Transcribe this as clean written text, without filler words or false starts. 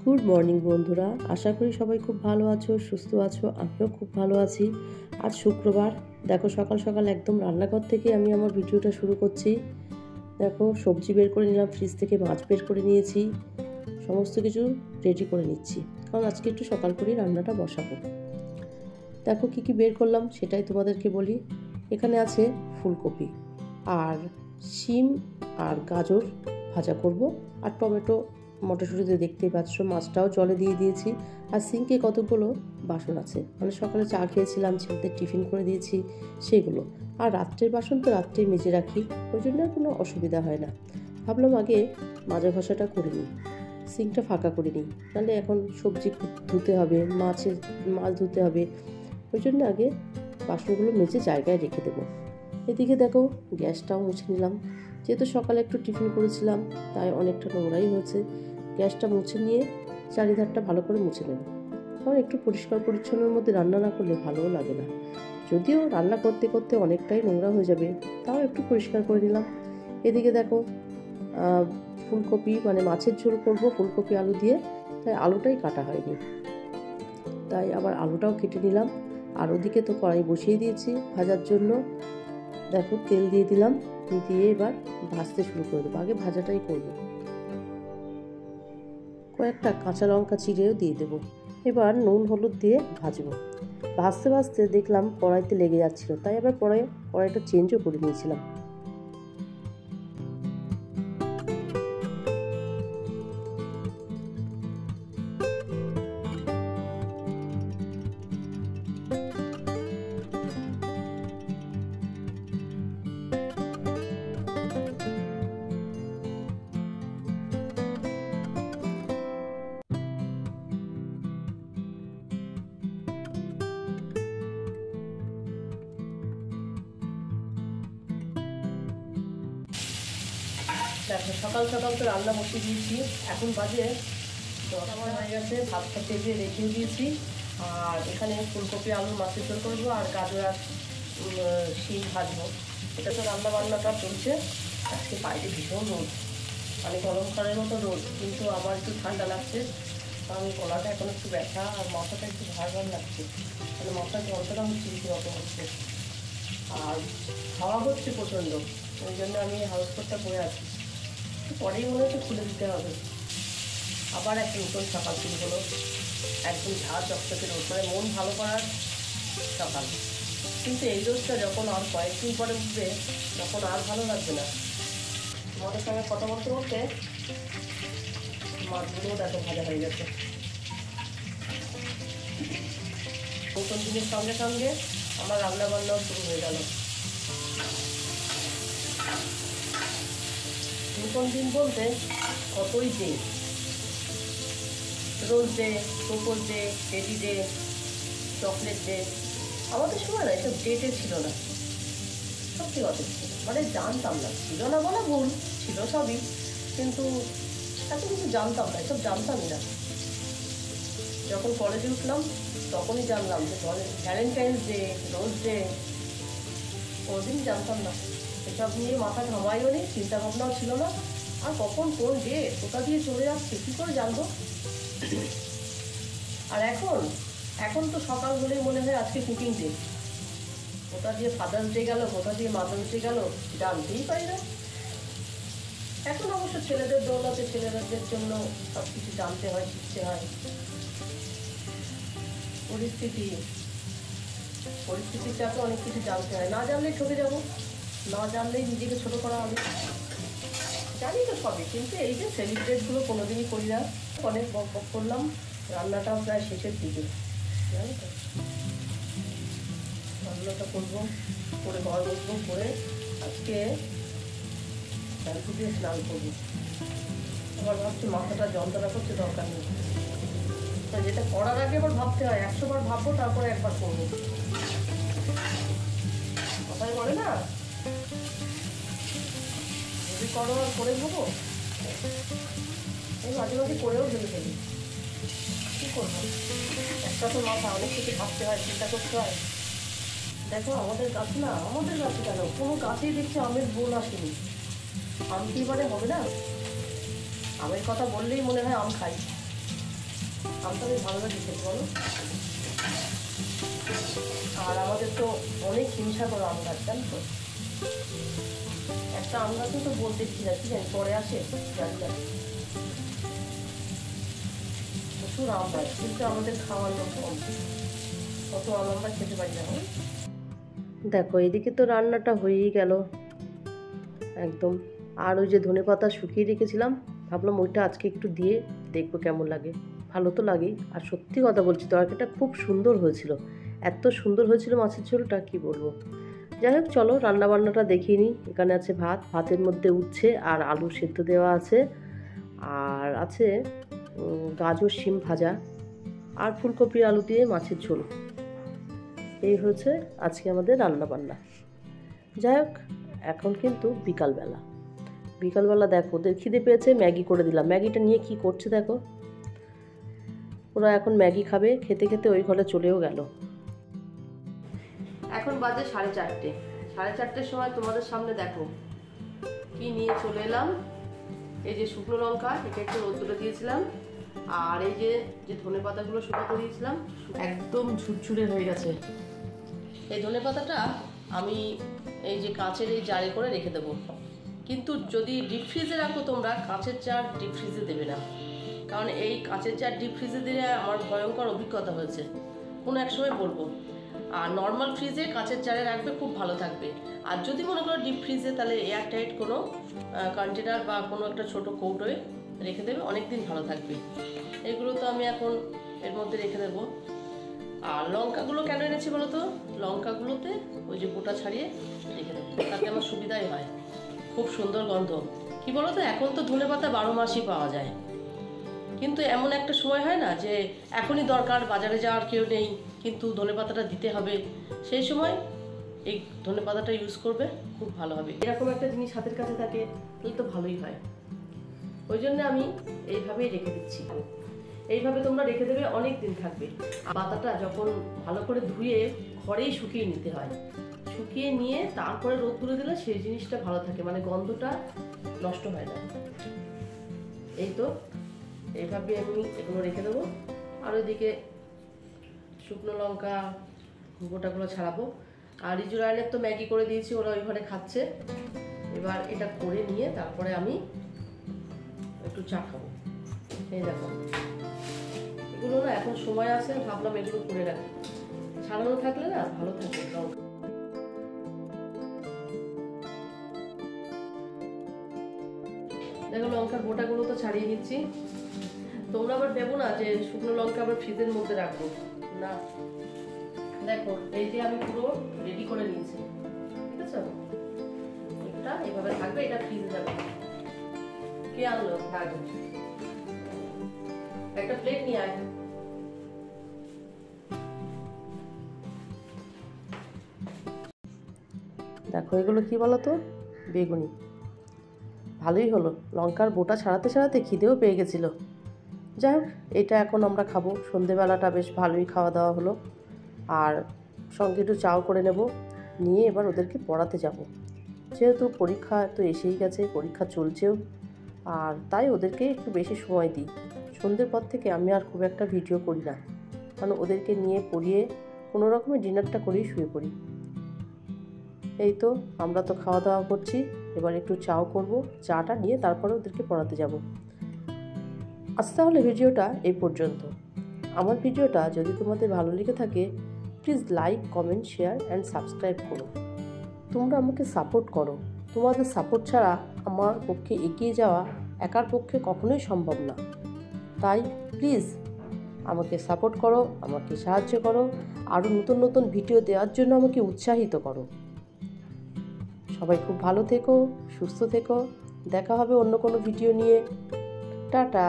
Good morning বন্ধুরা, আশা করি সবাই খুব ভালো আছো, সুস্থ আছো। আমিও খুব ভালো আছি। আজ শুক্রবার। দেখো সকাল সকাল একদম রান্নাঘর থেকে আমি আমার ভিডিওটা শুরু করছি। দেখো সবজি বের করে নিলাম, ফ্রিজ থেকে মাছ বের করে নিয়েছি, সমস্ত কিছু রেডি করে নিচ্ছি, কারণ আজকে একটু সকাল করেই রান্নাটা বসাবো। দেখো কি কি বের করলাম সেটাই তোমাদেরকে বলি। এখানে আছে ফুলকপি আর শিম আর গাজর ভাজা করব, আর টমেটো মটরশুঁটিতে দেখতেই পাচ্ছ। মাছটাও জলে দিয়ে দিয়েছি। আর সিঙ্কে কতগুলো বাসন আছে, মানে সকালে চা খেয়েছিলাম, ছেলেদের টিফিন করে দিয়েছি সেগুলো। আর রাত্রের বাসন তো রাত্রেই মেজে রাখি, ওই জন্য কোনো অসুবিধা হয় না। ভাবলাম আগে মাজা ঘষাটা করে নিই, সিঙ্কটা ফাঁকা করে নিই, নাহলে এখন সবজি ধুতে হবে, মাছ ধুতে হবে, ওই জন্য আগে বাসনগুলো মেজে জায়গায় রেখে দেবো। এদিকে দেখো গ্যাসটাও মুছে নিলাম, যেহেতু সকালে একটু টিফিন করেছিলাম তাই অনেকটা নোংরাই হয়েছে। গ্যাসটা মুছে নিয়ে চারিধারটা ভালো করে মুছে নেব, কারণ একটু পরিষ্কার পরিচ্ছন্নের মধ্যে রান্না না করলে ভালোও লাগে না। যদিও রান্না করতে করতে অনেকটাই নোংরা হয়ে যাবে, তাও একটু পরিষ্কার করে নিলাম। এদিকে দেখো ফুলকপি, মানে মাছের ঝোল করবো ফুলকপি আলু দিয়ে, তাই আলুটাই কাটা হয়নি, তাই আবার আলুটাও কেটে নিলাম। আর ওদিকে তো কড়াই বসিয়ে দিয়েছি ভাজার জন্য। দেখো তেল দিয়ে দিলাম, দিয়ে এবার ভাজতে শুরু করে দেবো। আগে ভাজাটাই করবো। কয়েকটা কাঁচা লঙ্কা চিড়েও দিয়ে দেবো। এবার নুন হলুদ দিয়ে ভাজবো। ভাজতে ভাজতে দেখলাম কড়াইতে লেগে যাচ্ছিল, তাই আবার কড়াইটা চেঞ্জও করে নিয়েছিলাম। দেখো সকাল সকাল তো রান্না বসিয়ে দিয়েছি, এখন বাজে 10 হয়ে গেছে। ভাতটা তেলে রেখে দিয়েছি, আর এখানে ফুলকপি আলু মাছের ঝোল করবো, আর গাজর আর শিম ভাজবো। এটা তো রান্না বান্নাটা চলছে। আজকে বাইরে ভীষণ রোদ, মানে গরমকালের মতো রোদ, কিন্তু আমার একটু ঠান্ডা লাগছে, কারণ গলাটা এখন একটু ব্যথা আর মাথাটা একটু ভার ভার লাগছে, মানে মাথার যন্ত্রণা হচ্ছে কিছু রকম হচ্ছে, আর হাওয়া হচ্ছে প্রচণ্ড, ওই জন্য আমি হাউস কোটটা পরে আছি। পরেই মনে হচ্ছে খুলে দিতে হবে। আবার একটা নতুন সকাল শুরু হলো, একদম ঝাঁ চকচকে রোদ, মানে মন ভালো করার সকাল। কিন্তু এই রোদটা যখন আর কয়েকদিন পরে উঠবে, তখন আর ভালো লাগবে না। তোমাদের সঙ্গে কথা বলতে বলতে মাছগুলোও দেখো ভাজা হয়ে গেছে। নতুন দিনের সঙ্গে সঙ্গে আমার রান্না বান্নাও শুরু হয়ে গেল। নতুন দিন বলতে কতই day, rose day, propose day, teddy day, chocolate day. আমাদের সময় না এসব ডেটে ছিল না, সত্যি কথা ছিল, মানে জানতাম না, ছিল না বলা ভুল, ছিল সবই, কিন্তু এত কিছু জানতাম না, এসব জানতামই না। যখন কলেজে উঠলাম তখনই জানলাম যে ভ্যালেন্টাইন্স ডে, রোজ ডে, কোনোদিন জানতাম না। এসব নিয়ে মাথা ঘামাইও নেই, চিন্তা ভাবনাও ছিল না। আর কখন কোন ডে কোথা দিয়ে চলে যাচ্ছে কী করে জানবো। আর এখন তো সকাল হলেই মনে হয় আজকে কুকিং ডে, কোথা দিয়ে ফাদার্স ডে গেল, কোথা দিয়ে মাদার্স ডে গেল, জানতেই পারি না। এখন অবশ্য ছেলেদের দৌলতে ছেলেদের জন্য সব কিছু জানতে হয়, শিখতে হয়। পরিস্থিতির চাপে অনেক কিছু জানতে হয়, না জানলেই ঠকে যাবো, না জানলেই নিজেকে ছোটো করা হবে। জানি তো সবই, কিন্তু এই যে সেলিব্রেটগুলো কোনোদিনই করি না। অনেক বক বক করলাম, রান্নাটাও প্রায় শেষের দিকে, জানি তো। রান্নাটা করবো, করে ঘর বসবো, করে আজকে শ্যাম্পু দিয়ে স্নান করবো। আবার ভাবছি মাথাটা যন্ত্রণা করছে, দরকার নেই। যেটা করার আগে আবার ভাবতে হয়, 100 বার ভাববো তারপরে একবার করবো। কথাই বলে না, যদি করো আর করে ভাবো, এই মাঝে মাঝে করেও ভেবে ফেলি। কী করবো, একটা তো মাথা, অনেক কিছু ভাবতে হয়, চিন্তা করতে হয়। দেখো আমাদের গাছে কেন কোনো গাছেই দেখছি আমের বোল আসেনি। আম কি এবারে হবে না? আমের কথা বললেই মনে হয় আম খাই। আমটা বেশ ভালো লাগে খেতে, বলো। আর আমাদের তো অনেক হিংসা করো আম গাছ, জানো তো। একটা আম গাছও তো বলতে কি জানি পরে আসে, জানি না। প্রচুর আম গাছ, কিন্তু আমাদের খাওয়ার লোক কম, কত আম আমরা খেতে পারি না। দেখো এদিকে তো রান্নাটা হয়েই গেল একদম। আর ওই যে ধনেপাতা শুকিয়ে রেখেছিলাম, ভাবলাম ওইটা আজকে একটু দিয়ে দেখবো কেমন লাগে। ভালো তো লাগেই। আর সত্যি কথা বলছি, তরকারিটা খুব সুন্দর হয়েছিল, এত সুন্দর হয়েছিল মাছের ঝোলটা, কি বলবো। যাই হোক চলো রান্না বান্নাটা দেখিয়ে নিই। এখানে আছে ভাত, ভাতের মধ্যে উচ্ছে আর আলু সেদ্ধ দেওয়া আছে, আর আছে গাজর শিম ভাজা, আর ফুলকপি আলু দিয়ে মাছের ঝোল। এই হচ্ছে আজকে আমাদের রান্না বান্না। যাই হোক এখন কিন্তু বিকালবেলা দেখো ওদের খিদে পেয়েছে, ম্যাগি করে দিলাম। ম্যাগিটা নিয়ে কি করছে দেখো, ওরা এখন ম্যাগি খাবে। খেতে খেতে ওই ঘরে চলেও গেল। এখন বাজে 4:30। 4:30-র সময় তোমাদের সামনে দেখো কি নিয়ে চলে এলাম। এই যে শুকনো লঙ্কা, এটা একটু রোদ্দুরে দিয়েছিলাম, আর এই যে ধনেপাতাগুলো শুকাতে দিয়েছিলাম, একদম ঝুরঝুরে হয়ে গেছে। এই ধনেপাতাটা আমি এই যে কাঁচের এই জারে করে রেখে দেবো। কিন্তু যদি ডিপ ফ্রিজে রাখো তোমরা, কাঁচের জার ডিপ ফ্রিজে দেবে না, কারণ এই কাঁচের জার ডিপ ফ্রিজে দিলে আমার ভয়ঙ্কর অভিজ্ঞতা হয়েছে, কোনো এক সময় বলবো। আর নর্মাল ফ্রিজে কাঁচের জারে রাখবে, খুব ভালো থাকবে। আর যদি মনে করো ডিপ ফ্রিজে, তাহলে এয়ারটাইট কোনো কন্টেনার বা কোনো একটা ছোটো কৌটোয় রেখে দেবে, অনেক দিন ভালো থাকবে। এগুলো তো আমি এখন এর মধ্যে রেখে দেবো। আর লঙ্কাগুলো কেন এনেছি বলো তো, লঙ্কাগুলোতে ওই যে বোটা ছাড়িয়ে রেখে দেবো, তাতে আমার সুবিধাই হয়। খুব সুন্দর গন্ধ। কি বলো তো, এখন তো ধনেপাতা 12 মাসই পাওয়া যায়, কিন্তু এমন একটা সময় হয় না যে এখনই দরকার, বাজারে যাওয়ার কেউ নেই, কিন্তু ধনেপাতাটা দিতে হবে, সেই সময় এই ধনেপাতাটা ইউজ করবে, খুব ভালো হবে। এরকম একটা জিনিস হাতের কাছে থাকে তাহলে তো ভালোই হয়। ওই জন্য আমি এইভাবেই রেখে দিচ্ছি। এইভাবে তোমরা রেখে দেবে, অনেক দিন থাকবে। পাতাটা যখন ভালো করে ধুয়ে ঘরেই শুকিয়ে নিতে হয়, শুকিয়ে নিয়ে তারপরে রোদ্দুরে দিলে সেই জিনিসটা ভালো থাকে, মানে গন্ধটা নষ্ট হয় না। এই তো এইভাবে আমি এগুলো রেখে দেবো। আর ওইদিকে শুকনো লঙ্কা গোটাগুলো ছাড়াবো। আর রিজু রায়নের তো ম্যাগি করে দিয়েছি, ওরা ওই ঘরে খাচ্ছে। এবার এটা করে নিয়ে তারপরে আমি একটু চা খাবো। এই দেখো এগুলো না এখন সময় আছে, ভাবলাম এগুলো করে রাখি, ছাড়ানো থাকলে না ভালো থাকে লঙ্কা। দেখো লঙ্কার বোটাগুলো তো ছাড়িয়ে নিচ্ছি। তোমরা আবার দেবো না যে শুকনো লঙ্কা আবার ফ্রিজের মধ্যে রাখবো না। দেখো এই যে আমি পুরো রেডি করে নিয়েছি, ঠিক আছে। এটা এইভাবে থাকবে, এটা ফ্রিজে যাবে। কে আনলো? রাজু। একটা প্লেট নিয়ে আয়। দেখো এগুলো কি বলো তো, বেগুনি। ভালোই হলো, লঙ্কার বোটা ছাড়াতে ছাড়াতে খিদেও পেয়ে গেছিলো। যাই হোক এটা এখন আমরা খাবো। সন্ধেবেলাটা বেশ ভালোই খাওয়া দাওয়া হলো, আর সঙ্গে একটু চাও করে নেব, নিয়ে এবার ওদেরকে পড়াতে যাব। যেহেতু পরীক্ষা তো এসেই গেছে, পরীক্ষা চলছেও, আর তাই ওদেরকে একটু বেশি সময় দিই। সন্ধ্যের পর থেকে আমি আর খুব একটা ভিডিও করি না, কারণ ওদেরকে নিয়ে পড়িয়ে কোনো রকমের ডিনারটা করেই শুয়ে পড়ি। এই তো আমরা তো খাওয়া দাওয়া করছি, এবার একটু চাও করব, চাটা নিয়ে তারপরে ওদেরকে পড়াতে যাব। আজ তাহলে ভিডিওটা এই পর্যন্ত। আমার ভিডিওটা যদি তোমাদের ভালো লেগে থাকে, please like, comment, share and subscribe করো। তোমরা আমাকে সাপোর্ট করো, তোমাদের সাপোর্ট ছাড়া আমার পক্ষে এগিয়ে যাওয়া একার পক্ষে কখনোই সম্ভব না। তাই প্লিজ আমাকে সাপোর্ট করো, আমাকে সাহায্য করো, আরও নতুন নতুন ভিডিও দেওয়ার জন্য আমাকে উৎসাহিত করো। সবাই খুব ভালো থেকো, সুস্থ থেকো। দেখা হবে অন্য কোনো ভিডিও নিয়ে। টাটা।